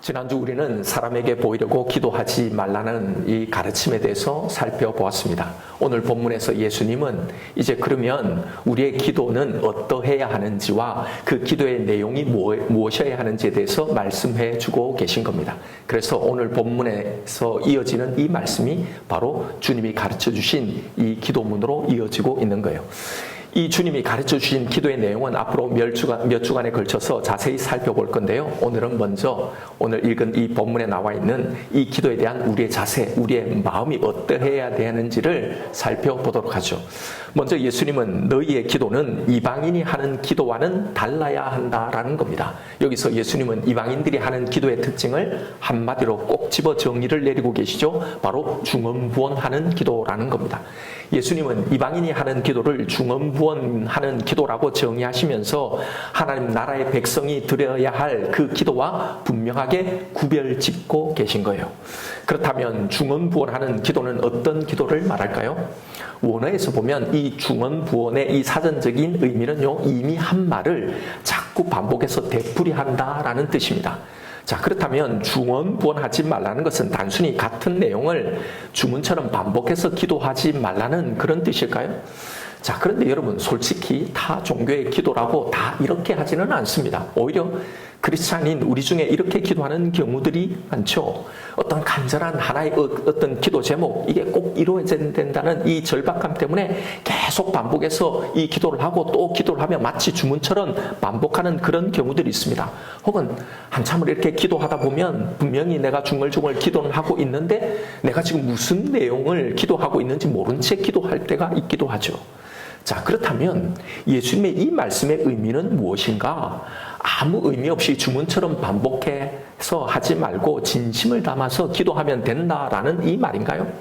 지난주 우리는 사람에게 보이려고 기도하지 말라는 이 가르침에 대해서 살펴보았습니다. 오늘 본문에서 예수님은 이제 그러면 우리의 기도는 어떠해야 하는지와 그 기도의 내용이 무엇이어야 하는지에 대해서 말씀해 주고 계신 겁니다. 그래서 오늘 본문에서 이어지는 이 말씀이 바로 주님이 가르쳐 주신 이 기도문으로 이어지고 있는 거예요. 이 주님이 가르쳐 주신 기도의 내용은 앞으로 몇 주간에 걸쳐서 자세히 살펴볼 건데요. 오늘은 먼저 오늘 읽은 이 본문에 나와 있는 이 기도에 대한 우리의 자세, 우리의 마음이 어떠해야 되는지를 살펴보도록 하죠. 먼저 예수님은 너희의 기도는 이방인이 하는 기도와는 달라야 한다라는 겁니다. 여기서 예수님은 이방인들이 하는 기도의 특징을 한마디로 꼭 집어 정의를 내리고 계시죠. 바로 중언부언하는 기도라는 겁니다. 예수님은 이방인이 하는 기도를 중언부언하는 기도라고 정의하시면서 하나님 나라의 백성이 드려야 할 그 기도와 분명하게 구별짓고 계신 거예요. 그렇다면 중언부언하는 기도는 어떤 기도를 말할까요? 원어에서 보면 이 중언부언의 이 사전적인 의미는요, 이미 한 말을 자꾸 반복해서 되풀이한다라는 뜻입니다. 자, 그렇다면 중언부언하지 말라는 것은 단순히 같은 내용을 주문처럼 반복해서 기도하지 말라는 그런 뜻일까요? 자, 그런데 여러분 솔직히 타 종교의 기도라고 다 이렇게 하지는 않습니다. 오히려 크리스찬인 우리 중에 이렇게 기도하는 경우들이 많죠. 어떤 간절한 하나의 어떤 기도 제목, 이게 꼭 이루어져야 된다는 이 절박감 때문에 계속 반복해서 이 기도를 하고 또 기도를 하며 마치 주문처럼 반복하는 그런 경우들이 있습니다. 혹은 한참을 이렇게 기도하다 보면 분명히 내가 중얼중얼 기도는 하고 있는데 내가 지금 무슨 내용을 기도하고 있는지 모른 채 기도할 때가 있기도 하죠. 자, 그렇다면 예수님의 이 말씀의 의미는 무엇인가? 아무 의미 없이 주문처럼 반복해서 하지 말고 진심을 담아서 기도하면 된다라는 이 말인가요?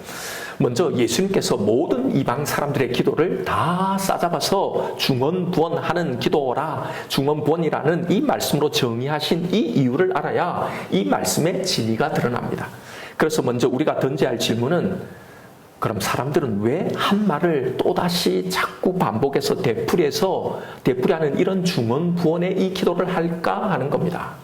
먼저 예수님께서 모든 이방 사람들의 기도를 다 싸잡아서 중언부언하는 기도라, 중언부언이라는 이 말씀으로 정의하신 이 이유를 알아야 이 말씀의 진리가 드러납니다. 그래서 먼저 우리가 던져야 할 질문은, 그럼 사람들은 왜 한 말을 또다시 자꾸 반복해서 되풀이하는 이런 중언부언의 이 기도를 할까 하는 겁니다.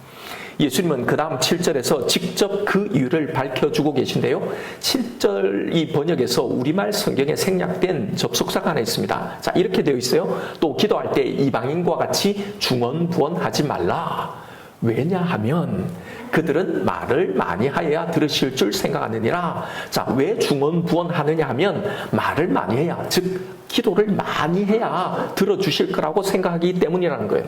예수님은 그 다음 7절에서 직접 그 이유를 밝혀주고 계신데요. 7절 이 번역에서 우리말 성경에 생략된 접속사가 하나 있습니다. 자, 이렇게 되어 있어요. 또 기도할 때 이방인과 같이 중언부언하지 말라. 왜냐하면 그들은 말을 많이 하여야 들으실 줄 생각하느니라. 자, 왜 중언부언하느냐 하면 말을 많이 해야, 즉 기도를 많이 해야 들어주실 거라고 생각하기 때문이라는 거예요.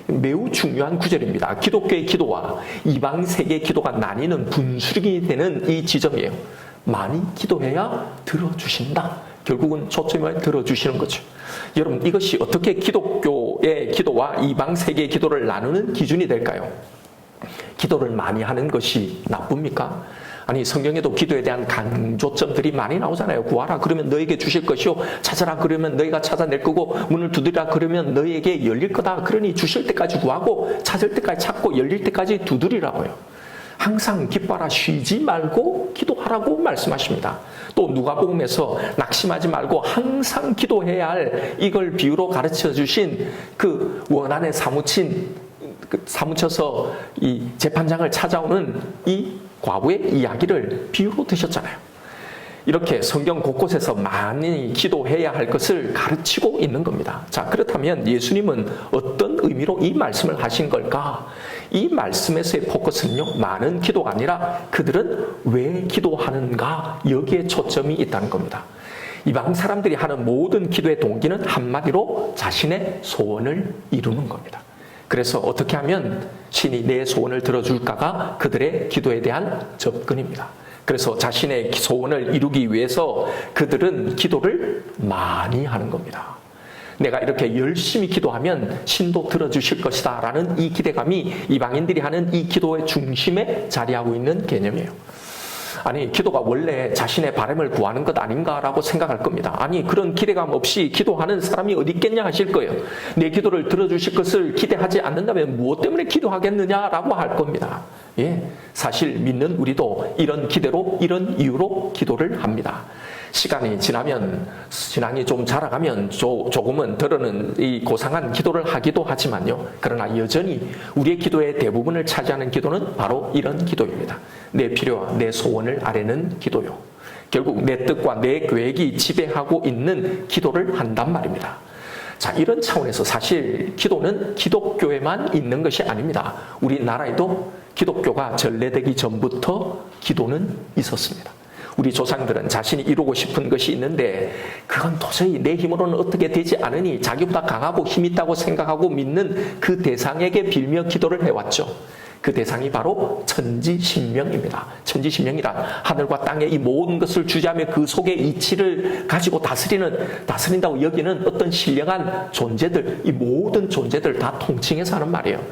매우 중요한 구절입니다. 기독교의 기도와 이방 세계의 기도가 나뉘는 분수령이 되는 이 지점이에요. 많이 기도해야 들어주신다. 결국은 초점을 들어주시는 거죠. 여러분, 이것이 어떻게 기독교의 기도와 이방 세계의 기도를 나누는 기준이 될까요? 기도를 많이 하는 것이 나쁩니까? 아니, 성경에도 기도에 대한 강조점들이 많이 나오잖아요. 구하라 그러면 너에게 주실 것이요, 찾아라 그러면 너희가 찾아낼 거고, 문을 두드리라 그러면 너에게 열릴 거다. 그러니 주실 때까지 구하고 찾을 때까지 찾고 열릴 때까지 두드리라고요. 항상 기뻐하라, 쉬지 말고 기도하라고 말씀하십니다. 또 누가복음에서 낙심하지 말고 항상 기도해야 할 이걸 비유로 가르쳐 주신 그 원한에 사무쳐서 이 재판장을 찾아오는 이 과부의 이야기를 비유로 드셨잖아요. 이렇게 성경 곳곳에서 많이 기도해야 할 것을 가르치고 있는 겁니다. 자, 그렇다면 예수님은 어떤 의미로 이 말씀을 하신 걸까? 이 말씀에서의 포커스는요, 많은 기도가 아니라 그들은 왜 기도하는가? 여기에 초점이 있다는 겁니다. 이방 사람들이 하는 모든 기도의 동기는 한마디로 자신의 소원을 이루는 겁니다. 그래서 어떻게 하면 신이 내 소원을 들어줄까가 그들의 기도에 대한 접근입니다. 그래서 자신의 소원을 이루기 위해서 그들은 기도를 많이 하는 겁니다. 내가 이렇게 열심히 기도하면 신도 들어주실 것이다 라는 이 기대감이 이방인들이 하는 이 기도의 중심에 자리하고 있는 개념이에요. 아니, 기도가 원래 자신의 바람을 구하는 것 아닌가라고 생각할 겁니다. 아니, 그런 기대감 없이 기도하는 사람이 어디 있겠냐 하실 거예요. 내 기도를 들어주실 것을 기대하지 않는다면 무엇 때문에 기도하겠느냐라고 할 겁니다. 예, 사실 믿는 우리도 이런 기대로, 이런 이유로 기도를 합니다. 시간이 지나면, 신앙이 좀 자라가면 조금은 덜어는 이 고상한 기도를 하기도 하지만요. 그러나 여전히 우리의 기도의 대부분을 차지하는 기도는 바로 이런 기도입니다. 내 필요와 내 소원을 아뢰는 기도요. 결국 내 뜻과 내 계획이 지배하고 있는 기도를 한단 말입니다. 자, 이런 차원에서 사실 기도는 기독교에만 있는 것이 아닙니다. 우리나라에도 기독교가 전래되기 전부터 기도는 있었습니다. 우리 조상들은 자신이 이루고 싶은 것이 있는데 그건 도저히 내 힘으로는 어떻게 되지 않으니 자기보다 강하고 힘 있다고 생각하고 믿는 그 대상에게 빌며 기도를 해왔죠. 그 대상이 바로 천지신명입니다. 천지신명이란 하늘과 땅의 이 모든 것을 주재하며 그 속의 이치를 가지고 다스린다고 여기는 어떤 신령한 존재들, 이 모든 존재들 다 통칭해서 하는 말이에요.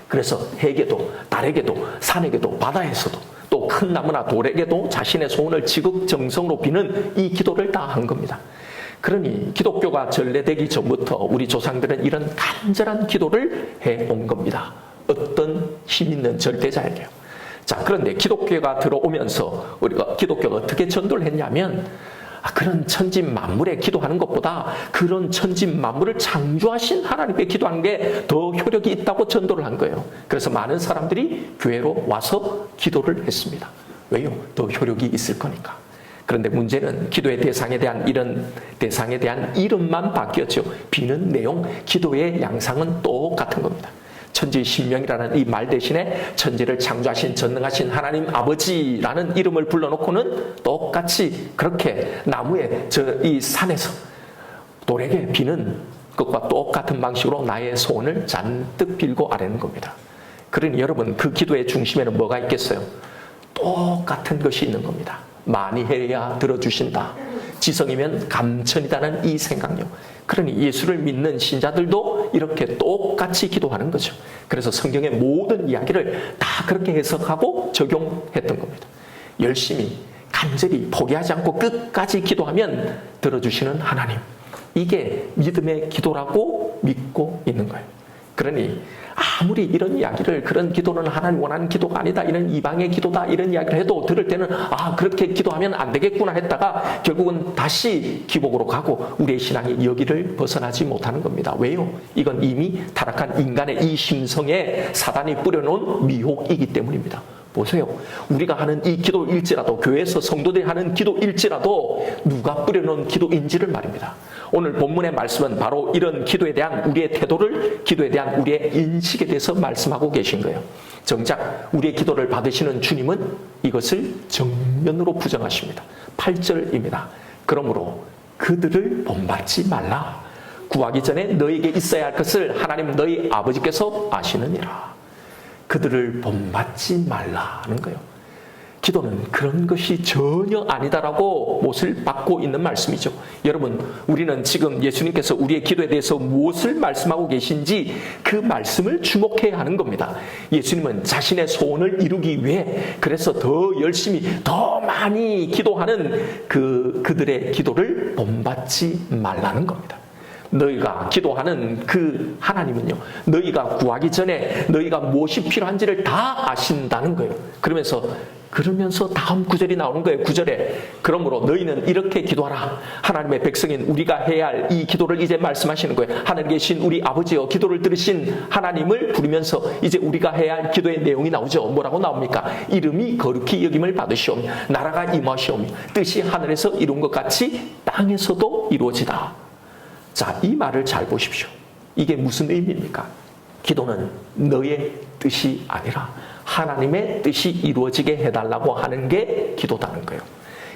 그래서 해에게도, 달에게도, 산에게도, 바다에서도 또 큰 나무나 돌에게도 자신의 소원을 지극정성으로 비는 이 기도를 다 한 겁니다. 그러니 기독교가 전래되기 전부터 우리 조상들은 이런 간절한 기도를 해온 겁니다. 어떤 힘 있는 절대자에게요. 자, 그런데 기독교가 들어오면서 우리가 기독교가 어떻게 전도를 했냐면 그런 천지 만물에 기도하는 것보다 그런 천지 만물을 창조하신 하나님께 기도하는 게 더 효력이 있다고 전도를 한 거예요. 그래서 많은 사람들이 교회로 와서 기도를 했습니다. 왜요? 더 효력이 있을 거니까. 그런데 문제는 기도의 대상에 대한 이름만 바뀌었죠. 비는 내용, 기도의 양상은 똑같은 겁니다. 천지신명이라는 이 말 대신에 천지를 창조하신 전능하신 하나님 아버지라는 이름을 불러놓고는 똑같이 그렇게 나무에 이 산에서 돌에게 비는 것과 똑같은 방식으로 나의 소원을 잔뜩 빌고 아뢰는 겁니다. 그러니 여러분, 그 기도의 중심에는 뭐가 있겠어요? 똑같은 것이 있는 겁니다. 많이 해야 들어주신다. 지성이면 감천이다는 이 생각력. 그러니 예수를 믿는 신자들도 이렇게 똑같이 기도하는 거죠. 그래서 성경의 모든 이야기를 다 그렇게 해석하고 적용했던 겁니다. 열심히 간절히 포기하지 않고 끝까지 기도하면 들어주시는 하나님. 이게 믿음의 기도라고 믿고 있는 거예요. 그러니 아무리 이런 이야기를, 그런 기도는 하나님 원하는 기도가 아니다, 이런 이방의 기도다, 이런 이야기를 해도 들을 때는 그렇게 기도하면 안 되겠구나 했다가 결국은 다시 기복으로 가고 우리의 신앙이 여기를 벗어나지 못하는 겁니다. 왜요? 이건 이미 타락한 인간의 이 심성에 사단이 뿌려놓은 미혹이기 때문입니다. 보세요. 우리가 하는 이 기도일지라도, 교회에서 성도들이 하는 기도일지라도 누가 뿌려놓은 기도인지를 말입니다. 오늘 본문의 말씀은 바로 이런 기도에 대한 우리의 태도를, 기도에 대한 우리의 인식에 대해서 말씀하고 계신 거예요. 정작 우리의 기도를 받으시는 주님은 이것을 정면으로 부정하십니다. 8절입니다. 그러므로 그들을 본받지 말라. 구하기 전에 너에게 있어야 할 것을 하나님 너희 아버지께서 아시느니라. 그들을 본받지 말라는 거예요. 기도는 그런 것이 전혀 아니다라고 못을 받고 있는 말씀이죠. 여러분, 우리는 지금 예수님께서 우리의 기도에 대해서 무엇을 말씀하고 계신지 그 말씀을 주목해야 하는 겁니다. 예수님은 자신의 소원을 이루기 위해 그래서 더 열심히 더 많이 기도하는 그들의 기도를 본받지 말라는 겁니다. 너희가 기도하는 그 하나님은요, 너희가 구하기 전에 너희가 무엇이 필요한지를 다 아신다는 거예요. 그러면서 다음 구절이 나오는 거예요. 9절에 그러므로 너희는 이렇게 기도하라. 하나님의 백성인 우리가 해야 할 이 기도를 이제 말씀하시는 거예요. 하늘에 계신 우리 아버지여, 기도를 들으신 하나님을 부르면서 이제 우리가 해야 할 기도의 내용이 나오죠. 뭐라고 나옵니까? 이름이 거룩히 여김을 받으시오며 나라가 임하시오며 뜻이 하늘에서 이룬 것 같이 땅에서도 이루어지다. 자, 이 말을 잘 보십시오. 이게 무슨 의미입니까? 기도는 너의 뜻이 아니라 하나님의 뜻이 이루어지게 해달라고 하는 게 기도다는 거예요.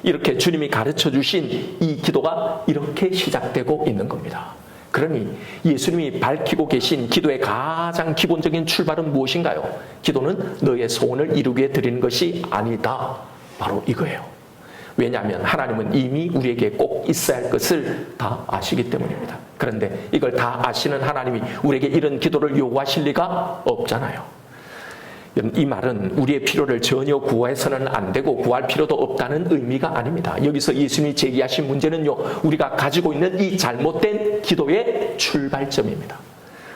이렇게 주님이 가르쳐 주신 이 기도가 이렇게 시작되고 있는 겁니다. 그러니 예수님이 밝히고 계신 기도의 가장 기본적인 출발은 무엇인가요? 기도는 너의 소원을 이루기 위해 드리는 것이 아니다. 바로 이거예요. 왜냐하면 하나님은 이미 우리에게 꼭 있어야 할 것을 다 아시기 때문입니다. 그런데 이걸 다 아시는 하나님이 우리에게 이런 기도를 요구하실 리가 없잖아요. 여러분, 이 말은 우리의 필요를 전혀 구해서는 안 되고 구할 필요도 없다는 의미가 아닙니다. 여기서 예수님이 제기하신 문제는요, 우리가 가지고 있는 이 잘못된 기도의 출발점입니다.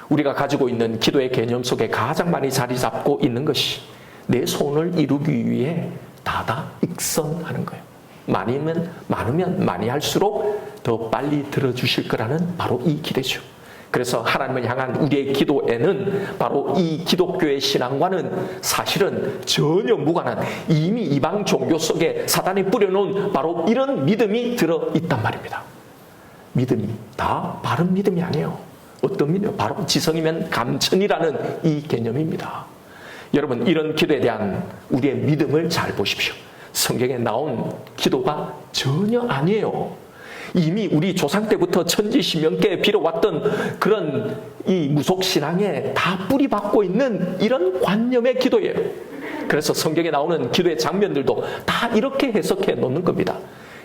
우리가 가지고 있는 기도의 개념 속에 가장 많이 자리 잡고 있는 것이 내 소원을 이루기 위해 다다익선하는 거예요. 많으면 많이 할수록 더 빨리 들어주실 거라는 바로 이 기대죠. 그래서 하나님을 향한 우리의 기도에는 바로 이 기독교의 신앙과는 사실은 전혀 무관한 이미 이방 종교 속에 사단이 뿌려놓은 바로 이런 믿음이 들어있단 말입니다. 믿음이 다 바른 믿음이 아니에요. 어떤 믿음이요? 바로 지성이면 감천이라는 이 개념입니다. 여러분, 이런 기도에 대한 우리의 믿음을 잘 보십시오. 성경에 나온 기도가 전혀 아니에요. 이미 우리 조상 때부터 천지신명계에 빌어왔던 그런 이 무속신앙에 다 뿌리박고 있는 이런 관념의 기도예요. 그래서 성경에 나오는 기도의 장면들도 다 이렇게 해석해 놓는 겁니다.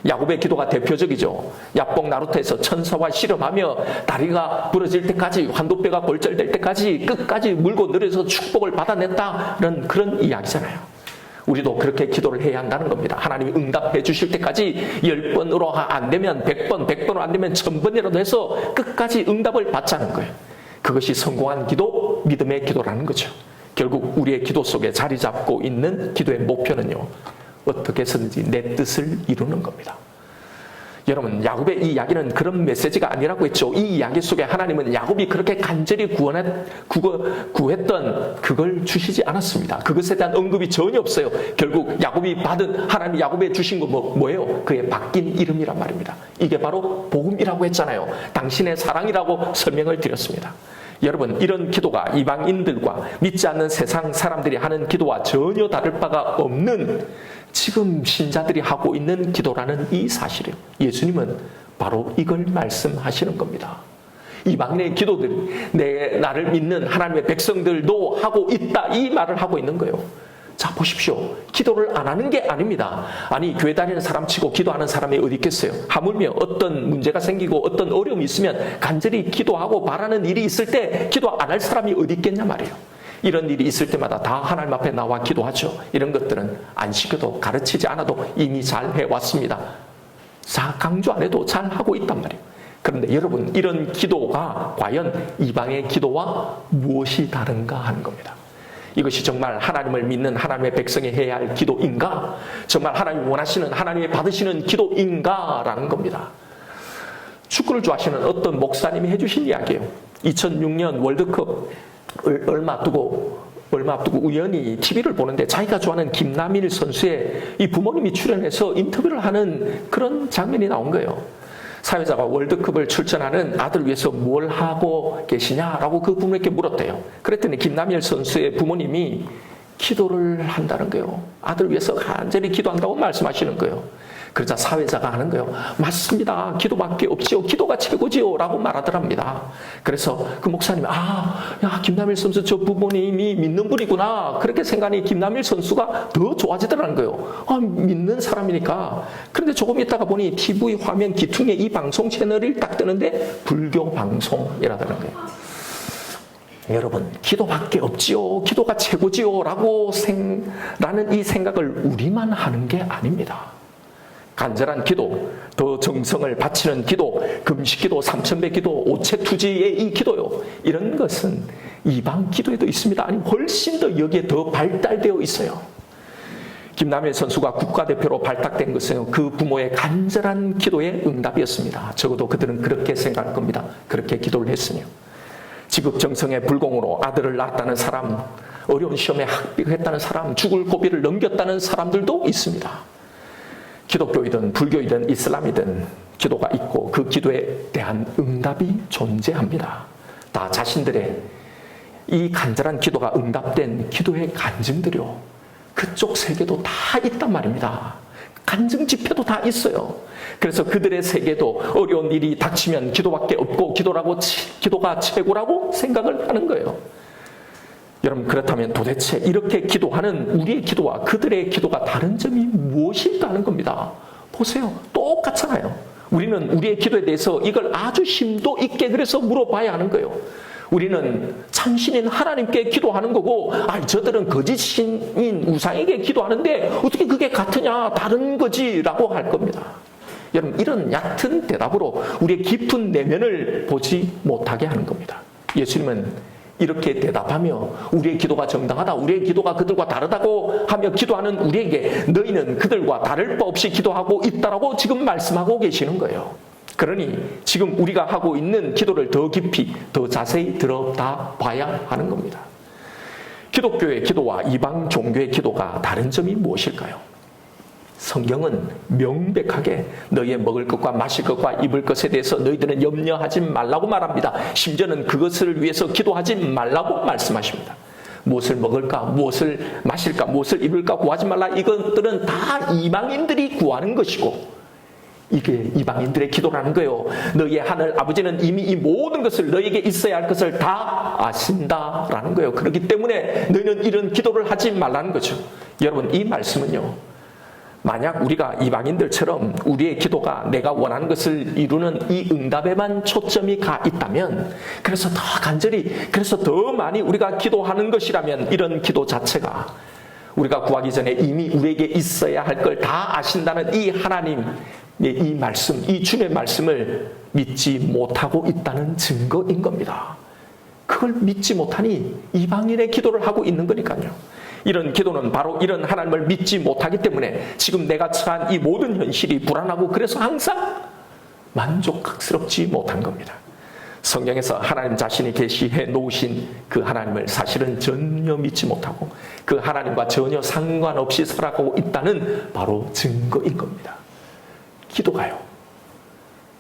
야곱의 기도가 대표적이죠. 야복 나루터에서 천사와 씨름하며 다리가 부러질 때까지, 환도뼈가 골절될 때까지 끝까지 물고 늘어서 축복을 받아냈다는 그런 이야기잖아요. 우리도 그렇게 기도를 해야 한다는 겁니다. 하나님이 응답해 주실 때까지 10번으로 안 되면 100번, 100번으로 안 되면 1000번이라도 해서 끝까지 응답을 받자는 거예요. 그것이 성공한 기도, 믿음의 기도라는 거죠. 결국 우리의 기도 속에 자리 잡고 있는 기도의 목표는요, 어떻게 해서든지 내 뜻을 이루는 겁니다. 여러분, 야곱의 이 이야기는 그런 메시지가 아니라고 했죠. 이 이야기 속에 하나님은 야곱이 그렇게 간절히 구했던 그걸 주시지 않았습니다. 그것에 대한 언급이 전혀 없어요. 결국 야곱이 받은, 하나님이 야곱에 주신 거 뭐예요? 그의 바뀐 이름이란 말입니다. 이게 바로 복음이라고 했잖아요. 당신의 사랑이라고 설명을 드렸습니다. 여러분, 이런 기도가 이방인들과 믿지 않는 세상 사람들이 하는 기도와 전혀 다를 바가 없는 지금 신자들이 하고 있는 기도라는 이 사실이에요. 예수님은 바로 이걸 말씀하시는 겁니다. 이방인의 기도들이 나를 믿는 하나님의 백성들도 하고 있다, 이 말을 하고 있는 거예요. 자, 보십시오. 기도를 안 하는 게 아닙니다. 아니, 교회 다니는 사람 치고 기도하는 사람이 어디 있겠어요? 하물며 어떤 문제가 생기고 어떤 어려움이 있으면 간절히 기도하고 바라는 일이 있을 때 기도 안 할 사람이 어디 있겠냐 말이에요. 이런 일이 있을 때마다 다 하나님 앞에 나와 기도하죠. 이런 것들은 안 시켜도 가르치지 않아도 이미 잘 해왔습니다. 자, 강조 안 해도 잘 하고 있단 말이에요. 그런데 여러분, 이런 기도가 과연 이방의 기도와 무엇이 다른가 하는 겁니다. 이것이 정말 하나님을 믿는 하나님의 백성이 해야 할 기도인가? 정말 하나님이 원하시는, 하나님이 받으시는 기도인가? 라는 겁니다. 축구를 좋아하시는 어떤 목사님이 해주신 이야기예요. 2006년 월드컵 얼마 앞두고 우연히 TV를 보는데 자기가 좋아하는 김남일 선수의 이 부모님이 출연해서 인터뷰를 하는 그런 장면이 나온 거예요. 사회자가 월드컵을 출전하는 아들 위해서 뭘 하고 계시냐라고 그 부모님께 물었대요. 그랬더니 김남일 선수의 부모님이 기도를 한다는 거예요. 아들 위해서 간절히 기도한다고 말씀하시는 거예요. 그러자 사회자가 하는 거예요. 맞습니다. 기도밖에 없지요. 기도가 최고지요. 라고 말하더랍니다. 그래서 그 목사님이 김남일 선수 저 부모님이 믿는 분이구나. 그렇게 생각하니 김남일 선수가 더 좋아지더라는 거예요. 믿는 사람이니까. 그런데 조금 있다가 보니 TV 화면 기퉁에 이 방송 채널을 딱 뜨는데 불교 방송이라더라는 거예요. 여러분, 기도밖에 없지요. 기도가 최고지요. 라는 이 생각을 우리만 하는 게 아닙니다. 간절한 기도, 더 정성을 바치는 기도, 금식기도, 삼천배 기도, 오체투지의 이 기도요. 이런 것은 이방 기도에도 있습니다. 아니, 훨씬 더 여기에 더 발달되어 있어요. 김남일 선수가 국가대표로 발탁된 것은 그 부모의 간절한 기도의 응답이었습니다. 적어도 그들은 그렇게 생각할 겁니다. 그렇게 기도를 했으며. 지극정성의 불공으로 아들을 낳았다는 사람, 어려운 시험에 합격했다는 사람, 죽을 고비를 넘겼다는 사람들도 있습니다. 기독교이든 불교이든 이슬람이든 기도가 있고 그 기도에 대한 응답이 존재합니다. 다 자신들의 이 간절한 기도가 응답된 기도의 간증들이요. 그쪽 세계도 다 있단 말입니다. 간증 집회도 다 있어요. 그래서 그들의 세계도 어려운 일이 닥치면 기도밖에 없고 기도가 최고라고 생각을 하는 거예요. 여러분, 그렇다면 도대체 이렇게 기도하는 우리의 기도와 그들의 기도가 다른 점이 무엇일까 하는 겁니다. 보세요. 똑같잖아요. 우리는 우리의 기도에 대해서 이걸 아주 심도 있게 그래서 물어봐야 하는 거예요. 우리는 참신인 하나님께 기도하는 거고, 저들은 거짓신인 우상에게 기도하는데 어떻게 그게 같으냐, 다른 거지라고 할 겁니다. 여러분, 이런 얕은 대답으로 우리의 깊은 내면을 보지 못하게 하는 겁니다. 예수님은 이렇게 대답하며 우리의 기도가 정당하다, 우리의 기도가 그들과 다르다고 하며 기도하는 우리에게 너희는 그들과 다를 바 없이 기도하고 있다라고 지금 말씀하고 계시는 거예요. 그러니 지금 우리가 하고 있는 기도를 더 깊이, 더 자세히 들여다 봐야 하는 겁니다. 기독교의 기도와 이방 종교의 기도가 다른 점이 무엇일까요? 성경은 명백하게 너희의 먹을 것과 마실 것과 입을 것에 대해서 너희들은 염려하지 말라고 말합니다. 심지어는 그것을 위해서 기도하지 말라고 말씀하십니다. 무엇을 먹을까, 무엇을 마실까, 무엇을 입을까 구하지 말라. 이것들은 다 이방인들이 구하는 것이고, 이게 이방인들의 기도라는 거예요. 너희의 하늘 아버지는 이미 이 모든 것을, 너희에게 있어야 할 것을 다 아신다라는 거예요. 그렇기 때문에 너희는 이런 기도를 하지 말라는 거죠. 여러분, 이 말씀은요, 만약 우리가 이방인들처럼 우리의 기도가 내가 원하는 것을 이루는 이 응답에만 초점이 가 있다면, 그래서 더 간절히, 그래서 더 많이 우리가 기도하는 것이라면, 이런 기도 자체가 우리가 구하기 전에 이미 우리에게 있어야 할 걸 다 아신다는 이 하나님의 이 말씀, 이 주의 말씀을 믿지 못하고 있다는 증거인 겁니다. 그걸 믿지 못하니 이방인의 기도를 하고 있는 거니까요. 이런 기도는 바로 이런 하나님을 믿지 못하기 때문에 지금 내가 처한 이 모든 현실이 불안하고, 그래서 항상 만족스럽지 못한 겁니다. 성경에서 하나님 자신이 계시해 놓으신 그 하나님을 사실은 전혀 믿지 못하고 그 하나님과 전혀 상관없이 살아가고 있다는 바로 증거인 겁니다. 기도가요,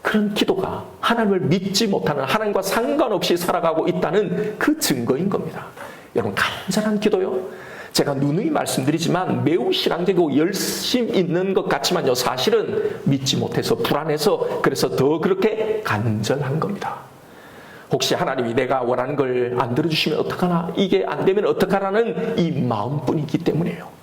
그런 기도가 하나님을 믿지 못하는, 하나님과 상관없이 살아가고 있다는 그 증거인 겁니다. 여러분, 간절한 기도요, 제가 누누이 말씀드리지만 매우 신앙적이고 열심 있는 것 같지만요, 사실은 믿지 못해서 불안해서, 그래서 더 그렇게 간절한 겁니다. 혹시 하나님이 내가 원하는 걸 안 들어주시면 어떡하나, 이게 안 되면 어떡하라는 이 마음뿐이기 때문이에요.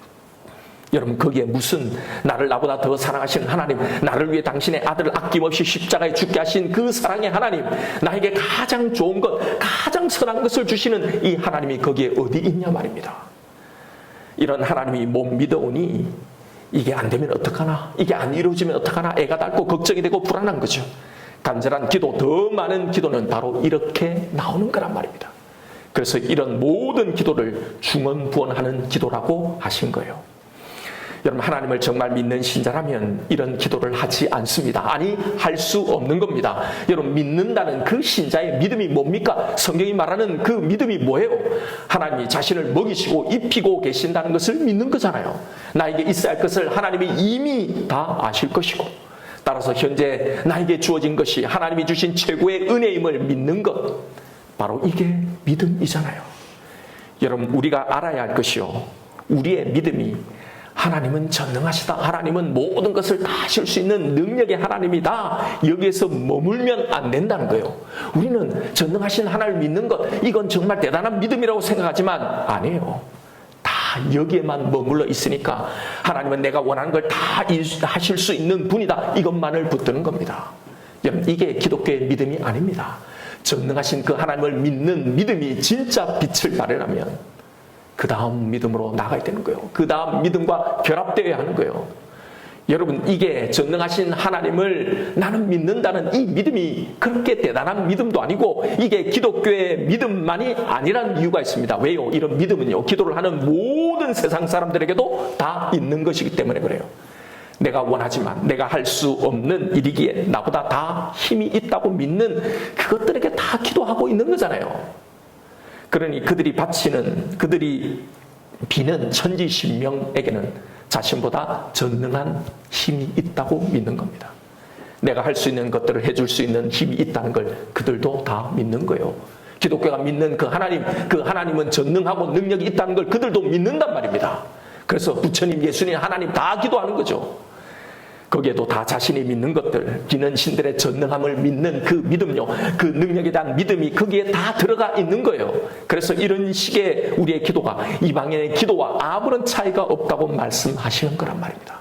여러분, 거기에 무슨 나를 나보다 더 사랑하시는 하나님, 나를 위해 당신의 아들을 아낌없이 십자가에 죽게 하신 그 사랑의 하나님, 나에게 가장 좋은 것, 가장 선한 것을 주시는 이 하나님이 거기에 어디 있냐 말입니다. 이런 하나님이 못 믿어오니 이게 안 되면 어떡하나, 이게 안 이루어지면 어떡하나, 애가 닳고 걱정이 되고 불안한 거죠. 간절한 기도, 더 많은 기도는 바로 이렇게 나오는 거란 말입니다. 그래서 이런 모든 기도를 중언부언하는 기도라고 하신 거예요. 여러분, 하나님을 정말 믿는 신자라면 이런 기도를 하지 않습니다. 아니, 할 수 없는 겁니다. 여러분, 믿는다는 그 신자의 믿음이 뭡니까? 성경이 말하는 그 믿음이 뭐예요? 하나님이 자신을 먹이시고 입히고 계신다는 것을 믿는 거잖아요. 나에게 있어야 할 것을 하나님이 이미 다 아실 것이고, 따라서 현재 나에게 주어진 것이 하나님이 주신 최고의 은혜임을 믿는 것, 바로 이게 믿음이잖아요. 여러분, 우리가 알아야 할 것이요, 우리의 믿음이 하나님은 전능하시다, 하나님은 모든 것을 다 하실 수 있는 능력의 하나님이다, 여기에서 머물면 안 된다는 거예요. 우리는 전능하신 하나님을 믿는 것, 이건 정말 대단한 믿음이라고 생각하지만 아니에요. 다 여기에만 머물러 있으니까 하나님은 내가 원하는 걸 다 하실 수 있는 분이다, 이것만을 붙드는 겁니다. 여러분, 이게 기독교의 믿음이 아닙니다. 전능하신 그 하나님을 믿는 믿음이 진짜 빛을 발하려면 그 다음 믿음으로 나가야 되는 거예요. 그 다음 믿음과 결합되어야 하는 거예요. 여러분, 이게 전능하신 하나님을 나는 믿는다는 이 믿음이 그렇게 대단한 믿음도 아니고, 이게 기독교의 믿음만이 아니라는 이유가 있습니다. 왜요? 이런 믿음은요, 기도를 하는 모든 세상 사람들에게도 다 있는 것이기 때문에 그래요. 내가 원하지만 내가 할 수 없는 일이기에 나보다 다 힘이 있다고 믿는 그것들에게 다 기도하고 있는 거잖아요. 그러니 그들이 비는 천지신명에게는 자신보다 전능한 힘이 있다고 믿는 겁니다. 내가 할 수 있는 것들을 해줄 수 있는 힘이 있다는 걸 그들도 다 믿는 거예요. 기독교가 믿는 그 하나님은 전능하고 능력이 있다는 걸 그들도 믿는단 말입니다. 그래서 부처님, 예수님, 하나님 다 기도하는 거죠. 거기에도 다 자신이 믿는 것들, 비는 신들의 전능함을 믿는 그 믿음요, 그 능력에 대한 믿음이 거기에 다 들어가 있는 거예요. 그래서 이런 식의 우리의 기도가 이방인의 기도와 아무런 차이가 없다고 말씀하시는 거란 말입니다.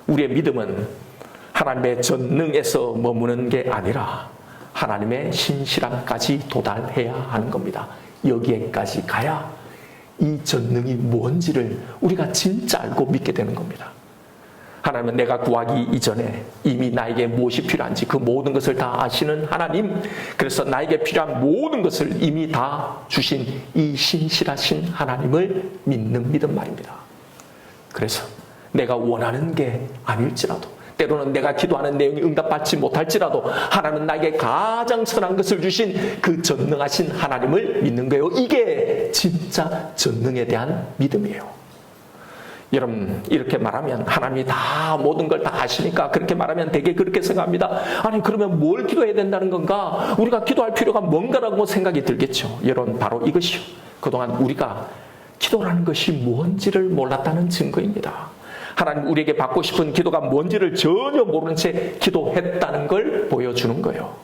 우리의 믿음은 하나님의 전능에서 머무는 게 아니라 하나님의 신실함까지 도달해야 하는 겁니다. 여기에까지 가야 이 전능이 뭔지를 우리가 진짜 알고 믿게 되는 겁니다. 하나님은 내가 구하기 이전에 이미 나에게 무엇이 필요한지 그 모든 것을 다 아시는 하나님, 그래서 나에게 필요한 모든 것을 이미 다 주신 이 신실하신 하나님을 믿는 믿음 말입니다. 그래서 내가 원하는 게 아닐지라도, 때로는 내가 기도하는 내용이 응답받지 못할지라도 하나님은 나에게 가장 선한 것을 주신 그 전능하신 하나님을 믿는 거예요. 이게 진짜 전능에 대한 믿음이에요. 여러분, 이렇게 말하면 하나님이 다 모든 걸 다 아시니까 그렇게 말하면 되게 그렇게 생각합니다. 아니, 그러면 뭘 기도해야 된다는 건가? 우리가 기도할 필요가 뭔가라고 생각이 들겠죠. 여러분, 바로 이것이요. 그동안 우리가 기도라는 것이 뭔지를 몰랐다는 증거입니다. 하나님 우리에게 받고 싶은 기도가 뭔지를 전혀 모르는 채 기도했다는 걸 보여주는 거예요.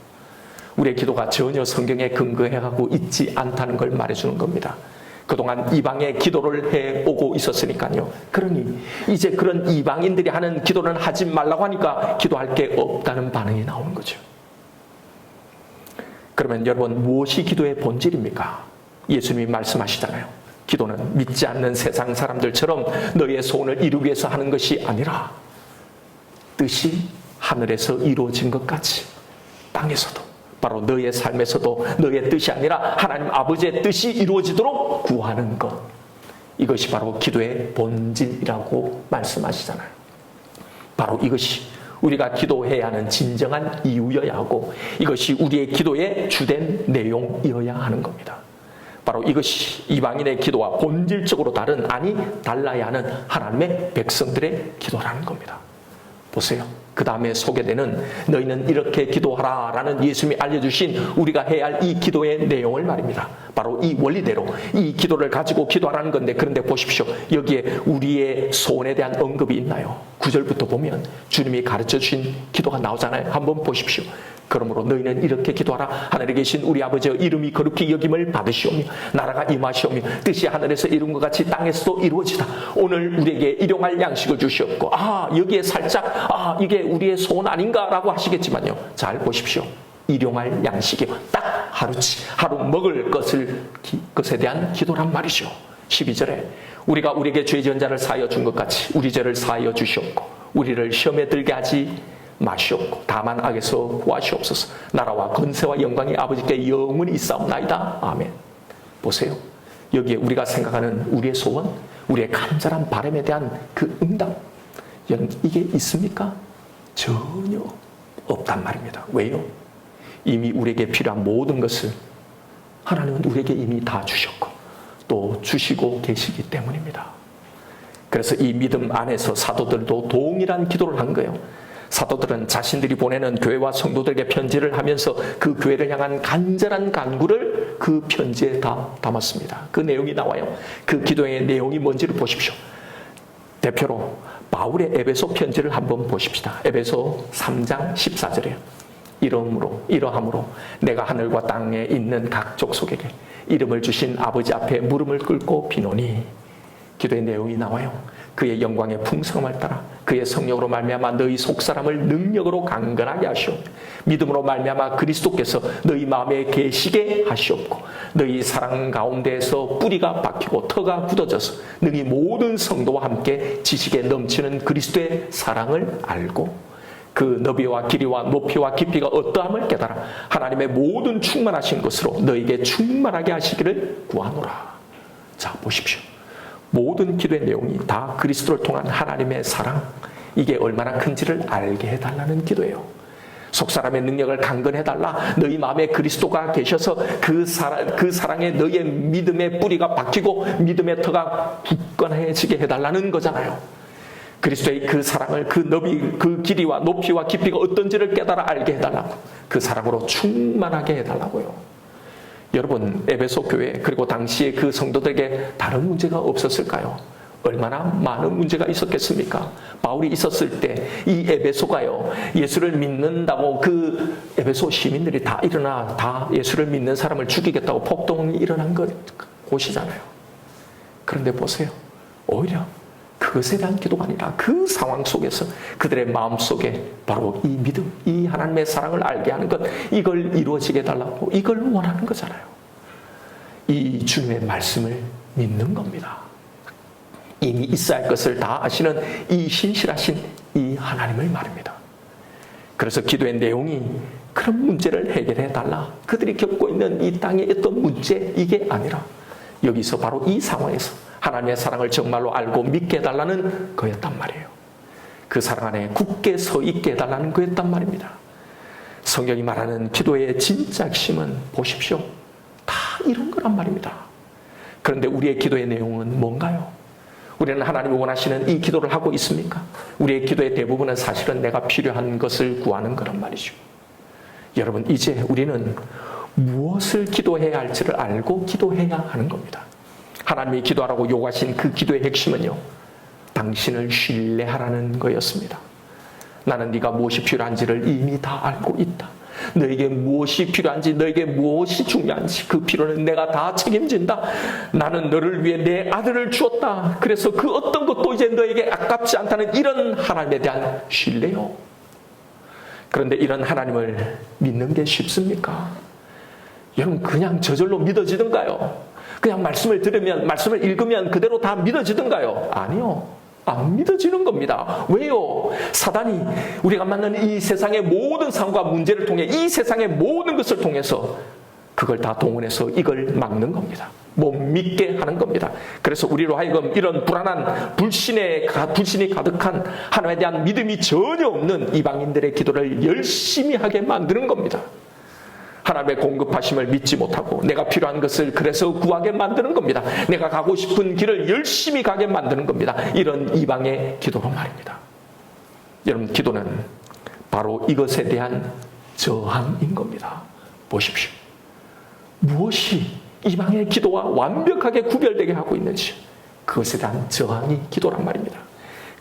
우리의 기도가 전혀 성경에 근거해하고 있지 않다는 걸 말해주는 겁니다. 그동안 이방의 기도를 해오고 있었으니까요. 그러니 이제 그런 이방인들이 하는 기도는 하지 말라고 하니까 기도할 게 없다는 반응이 나오는 거죠. 그러면 여러분, 무엇이 기도의 본질입니까? 예수님이 말씀하시잖아요. 기도는 믿지 않는 세상 사람들처럼 너희의 소원을 이루기 위해서 하는 것이 아니라 뜻이 하늘에서 이루어진 것 같이 땅에서도, 바로 너의 삶에서도 너의 뜻이 아니라 하나님 아버지의 뜻이 이루어지도록 구하는 것. 이것이 바로 기도의 본질이라고 말씀하시잖아요. 바로 이것이 우리가 기도해야 하는 진정한 이유여야 하고 이것이 우리의 기도의 주된 내용이어야 하는 겁니다. 바로 이것이 이방인의 기도와 본질적으로 다른, 아니 달라야 하는 하나님의 백성들의 기도라는 겁니다. 보세요. 그 다음에 소개되는 너희는 이렇게 기도하라 라는 예수님이 알려주신 우리가 해야 할 이 기도의 내용을 말입니다. 바로 이 원리대로 이 기도를 가지고 기도하라는 건데, 그런데 보십시오. 여기에 우리의 소원에 대한 언급이 있나요? 9절부터 보면 주님이 가르쳐주신 기도가 나오잖아요. 한번 보십시오. 그러므로 너희는 이렇게 기도하라. 하늘에 계신 우리 아버지여, 이름이 거룩히 여김을 받으시오며 나라가 임하시오며 뜻이 하늘에서 이룬 것 같이 땅에서도 이루어지다. 오늘 우리에게 일용할 양식을 주시옵고, 여기에 살짝 이게 우리의 소원 아닌가라고 하시겠지만요. 잘 보십시오. 일용할 양식이요. 딱 하루치, 하루 먹을 것에 대한 기도란 말이죠. 12절에 우리가 우리에게 죄 지은 자를 사하여 준 것 같이 우리 죄를 사하여 주시옵고 우리를 시험에 들게 하지 마시옵고 다만 악에서 구하시옵소서. 나라와 권세와 영광이 아버지께 영원히 있사옵나이다. 아멘. 보세요. 여기에 우리가 생각하는 우리의 소원, 우리의 간절한 바람에 대한 그 응답, 이게 있습니까? 전혀 없단 말입니다. 왜요? 이미 우리에게 필요한 모든 것을 하나님은 우리에게 이미 다 주셨고 또 주시고 계시기 때문입니다. 그래서 이 믿음 안에서 사도들도 동일한 기도를 한 거예요. 사도들은 자신들이 보내는 교회와 성도들에게 편지를 하면서 그 교회를 향한 간절한 간구를 그 편지에 다 담았습니다. 그 내용이 나와요. 그 기도의 내용이 뭔지를 보십시오. 대표로 바울의 에베소 편지를 한번 보십시다. 에베소 3장 14절이에요. 이러함으로 내가 하늘과 땅에 있는 각 족속에게 이름을 주신 아버지 앞에 무릎을 꿇고 비노니, 기도의 내용이 나와요. 그의 영광의 풍성함을 따라 그의 성령으로 말미암아 너희 속사람을 능력으로 강건하게 하시오. 믿음으로 말미암아 그리스도께서 너희 마음에 계시게 하시옵고 너희 사랑 가운데에서 뿌리가 박히고 터가 굳어져서 너희 모든 성도와 함께 지식에 넘치는 그리스도의 사랑을 알고 그 너비와 길이와 높이와 깊이가 어떠함을 깨달아 하나님의 모든 충만하신 것으로 너에게 충만하게 하시기를 구하노라. 자, 보십시오. 모든 기도의 내용이 다 그리스도를 통한 하나님의 사랑, 이게 얼마나 큰지를 알게 해달라는 기도예요. 속사람의 능력을 강건해달라. 너희 마음에 그리스도가 계셔서 그 사랑에 너희의 믿음의 뿌리가 박히고 믿음의 터가 굳건해지게 해달라는 거잖아요. 그리스도의 그 사랑을, 그 너비, 그 길이와 높이와 깊이가 어떤지를 깨달아 알게 해달라고, 그 사랑으로 충만하게 해달라고요. 여러분, 에베소 교회 그리고 당시에 그 성도들에게 다른 문제가 없었을까요? 얼마나 많은 문제가 있었겠습니까? 바울이 있었을 때 이 에베소가요, 예수를 믿는다고 그 에베소 시민들이 다 예수를 믿는 사람을 죽이겠다고 폭동이 일어난 곳이잖아요. 그런데 보세요. 오히려 그 그것에 대한 기도가 아니라 그 상황 속에서 그들의 마음속에 바로 이 믿음, 이 하나님의 사랑을 알게 하는 것, 이걸 이루어지게 해달라고 이걸 원하는 거잖아요. 이 주님의 말씀을 믿는 겁니다. 이미 있어야 할 것을 다 아시는 이 신실하신 이 하나님을 말입니다. 그래서 기도의 내용이 그런 문제를 해결해 달라, 그들이 겪고 있는 이 땅의 어떤 문제, 이게 아니라 여기서 바로 이 상황에서 하나님의 사랑을 정말로 알고 믿게 해달라는 거였단 말이에요. 그 사랑 안에 굳게 서 있게 해달라는 거였단 말입니다. 성경이 말하는 기도의 진짜 핵심은 보십시오, 다 이런 거란 말입니다. 그런데 우리의 기도의 내용은 뭔가요? 우리는 하나님이 원하시는 이 기도를 하고 있습니까? 우리의 기도의 대부분은 사실은 내가 필요한 것을 구하는 거란 말이죠. 여러분, 이제 우리는 무엇을 기도해야 할지를 알고 기도해야 하는 겁니다. 하나님이 기도하라고 요구하신 그 기도의 핵심은요, 당신을 신뢰하라는 거였습니다. 나는 네가 무엇이 필요한지를 이미 다 알고 있다. 너에게 무엇이 필요한지, 너에게 무엇이 중요한지 그 필요는 내가 다 책임진다. 나는 너를 위해 내 아들을 주었다. 그래서 그 어떤 것도 이제 너에게 아깝지 않다는 이런 하나님에 대한 신뢰요. 그런데 이런 하나님을 믿는 게 쉽습니까? 여러분, 그냥 저절로 믿어지던가요? 그냥 말씀을 들으면, 말씀을 읽으면 그대로 다 믿어지던가요? 아니요, 안 믿어지는 겁니다. 왜요? 사단이 우리가 만나는 이 세상의 모든 상황과 문제를 통해, 이 세상의 모든 것을 통해서 그걸 다 동원해서 이걸 막는 겁니다. 못 믿게 하는 겁니다. 그래서 우리로 하여금 이런 불안한 불신이 가득한, 하나님에 대한 믿음이 전혀 없는 이방인들의 기도를 열심히 하게 만드는 겁니다. 하나님의 공급하심을 믿지 못하고 내가 필요한 것을 그래서 구하게 만드는 겁니다. 내가 가고 싶은 길을 열심히 가게 만드는 겁니다. 이런 이방의 기도로 말입니다. 여러분, 기도는 바로 이것에 대한 저항인 겁니다. 보십시오, 무엇이 이방의 기도와 완벽하게 구별되게 하고 있는지, 그것에 대한 저항이 기도란 말입니다.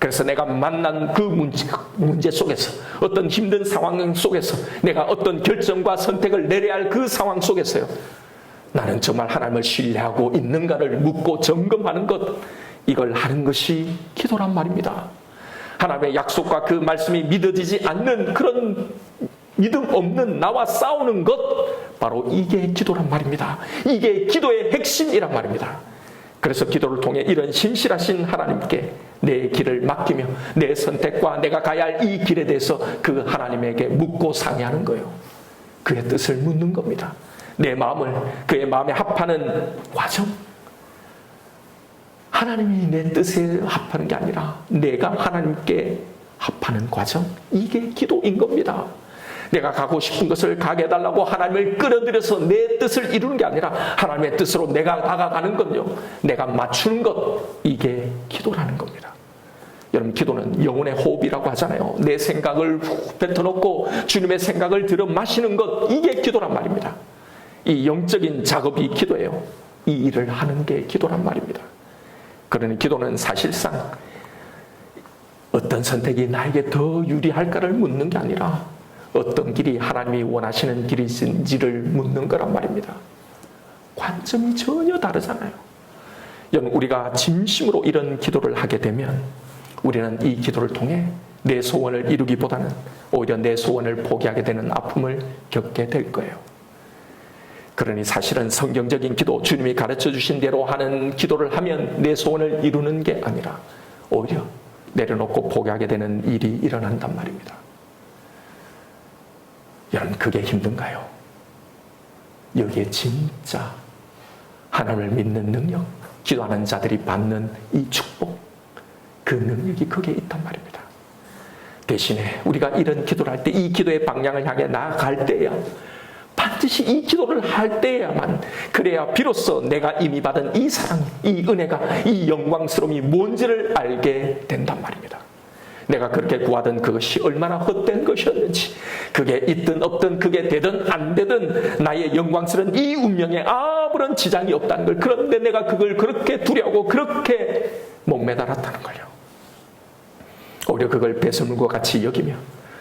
그래서 내가 만난 그 문제 속에서, 어떤 힘든 상황 속에서, 내가 어떤 결정과 선택을 내려야 할 그 상황 속에서요, 나는 정말 하나님을 신뢰하고 있는가를 묻고 점검하는 것, 이걸 하는 것이 기도란 말입니다. 하나님의 약속과 그 말씀이 믿어지지 않는 그런 믿음 없는 나와 싸우는 것, 바로 이게 기도란 말입니다. 이게 기도의 핵심이란 말입니다. 그래서 기도를 통해 이런 신실하신 하나님께 내 길을 맡기며 내 선택과 내가 가야 할 이 길에 대해서 그 하나님에게 묻고 상의하는 거예요. 그의 뜻을 묻는 겁니다. 내 마음을 그의 마음에 합하는 과정, 하나님이 내 뜻에 합하는 게 아니라 내가 하나님께 합하는 과정, 이게 기도인 겁니다. 내가 가고 싶은 것을 가게 해달라고 하나님을 끌어들여서 내 뜻을 이루는 게 아니라 하나님의 뜻으로 내가 다가가는 건요, 내가 맞추는 것, 이게 기도라는 겁니다. 여러분, 기도는 영혼의 호흡이라고 하잖아요. 내 생각을 뱉어놓고 주님의 생각을 들어 마시는 것, 이게 기도란 말입니다. 이 영적인 작업이 기도예요. 이 일을 하는 게 기도란 말입니다. 그러니 기도는 사실상 어떤 선택이 나에게 더 유리할까를 묻는 게 아니라 어떤 길이 하나님이 원하시는 길인지를 묻는 거란 말입니다. 관점이 전혀 다르잖아요. 여러분, 우리가 진심으로 이런 기도를 하게 되면 우리는 이 기도를 통해 내 소원을 이루기보다는 오히려 내 소원을 포기하게 되는 아픔을 겪게 될 거예요. 그러니 사실은 성경적인 기도, 주님이 가르쳐 주신 대로 하는 기도를 하면 내 소원을 이루는 게 아니라 오히려 내려놓고 포기하게 되는 일이 일어난단 말입니다. 여러분, 그게 힘든가요? 여기에 진짜 하나님을 믿는 능력, 기도하는 자들이 받는 이 축복, 그 능력이 거기에 있단 말입니다. 대신에 우리가 이런 기도를 할 때, 이 기도의 방향을 향해 나아갈 때야, 반드시 이 기도를 할 때야만, 그래야 비로소 내가 이미 받은 이 사랑, 이 은혜가, 이 영광스러움이 뭔지를 알게 된단 말입니다. 내가 그렇게 구하던 그것이 얼마나 헛된 것이었는지, 그게 있든 없든, 그게 되든 안 되든 나의 영광스러운 이 운명에 아무런 지장이 없다는 걸, 그런데 내가 그걸 그렇게 두려워하고 그렇게 목매달았다는 걸요. 오히려 그걸 배설물과 같이 여기며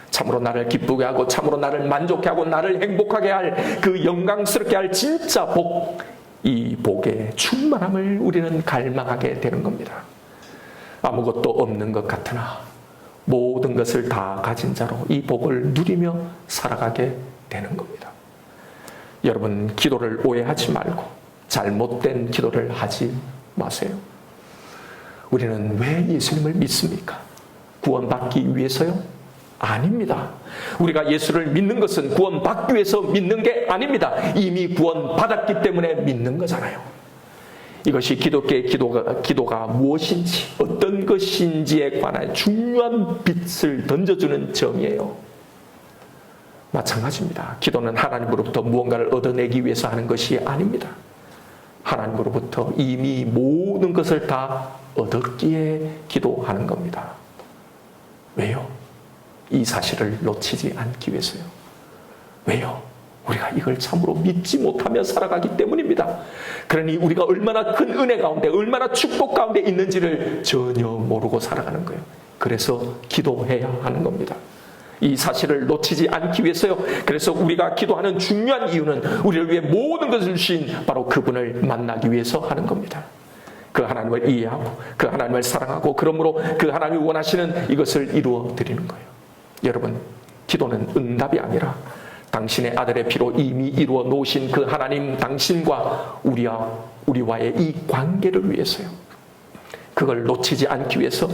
참으로 나를 기쁘게 하고 참으로 나를 만족해 하고 나를 행복하게 할, 그 영광스럽게 할 진짜 복, 이 복의 충만함을 우리는 갈망하게 되는 겁니다. 아무것도 없는 것 같으나 모든 것을 다 가진 자로 이 복을 누리며 살아가게 되는 겁니다. 여러분, 기도를 오해하지 말고 잘못된 기도를 하지 마세요. 우리는 왜 예수님을 믿습니까? 구원받기 위해서요? 아닙니다. 우리가 예수를 믿는 것은 구원받기 위해서 믿는 게 아닙니다. 이미 구원받았기 때문에 믿는 거잖아요. 이것이 기독교의 기도가 무엇인지, 어떤 것인지에 관한 중요한 빛을 던져주는 점이에요. 마찬가지입니다. 기도는 하나님으로부터 무언가를 얻어내기 위해서 하는 것이 아닙니다. 하나님으로부터 이미 모든 것을 다 얻었기에 기도하는 겁니다. 왜요? 이 사실을 놓치지 않기 위해서요. 왜요? 우리가 이걸 참으로 믿지 못하며 살아가기 때문입니다. 그러니 우리가 얼마나 큰 은혜 가운데, 얼마나 축복 가운데 있는지를 전혀 모르고 살아가는 거예요. 그래서 기도해야 하는 겁니다. 이 사실을 놓치지 않기 위해서요. 그래서 우리가 기도하는 중요한 이유는 우리를 위해 모든 것을 주신 바로 그분을 만나기 위해서 하는 겁니다. 그 하나님을 이해하고 그 하나님을 사랑하고 그러므로 그 하나님이 원하시는 이것을 이루어 드리는 거예요. 여러분, 기도는 응답이 아니라 당신의 아들의 피로 이미 이루어 놓으신 그 하나님 당신과 우리와의 이 관계를 위해서요. 그걸 놓치지 않기 위해서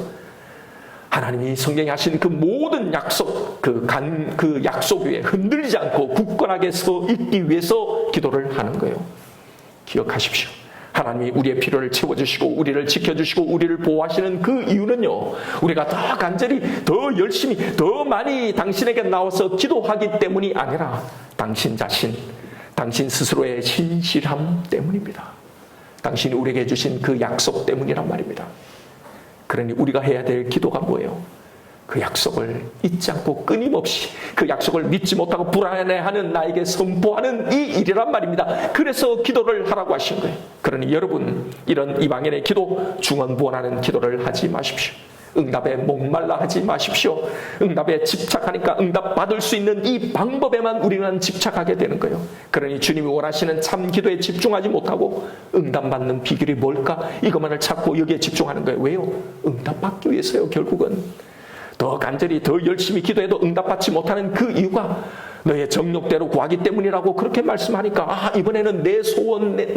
하나님이 성경에 하신 그 모든 약속, 그 약속 위에 흔들리지 않고 굳건하게 서 있기 위해서 기도를 하는 거예요. 기억하십시오. 하나님이 우리의 필요를 채워주시고 우리를 지켜주시고 우리를 보호하시는 그 이유는요, 우리가 더 간절히 더 열심히 더 많이 당신에게 나와서 기도하기 때문이 아니라 당신 자신, 당신 스스로의 신실함 때문입니다. 당신이 우리에게 주신 그 약속 때문이란 말입니다. 그러니 우리가 해야 될 기도가 뭐예요? 그 약속을 잊지 않고 끊임없이 그 약속을 믿지 못하고 불안해하는 나에게 선포하는 이 일이란 말입니다. 그래서 기도를 하라고 하신 거예요. 그러니 여러분, 이런 이방인의 기도, 중언부언하는 기도를 하지 마십시오. 응답에 목말라 하지 마십시오. 응답에 집착하니까 응답 받을 수 있는 이 방법에만 우리는 집착하게 되는 거예요. 그러니 주님이 원하시는 참 기도에 집중하지 못하고 응답 받는 비결이 뭘까? 이것만을 찾고 여기에 집중하는 거예요. 왜요? 응답 받기 위해서요. 결국은 더 간절히 더 열심히 기도해도 응답받지 못하는 그 이유가 너의 정욕대로 구하기 때문이라고 그렇게 말씀하니까 이번에는 내 소원, 내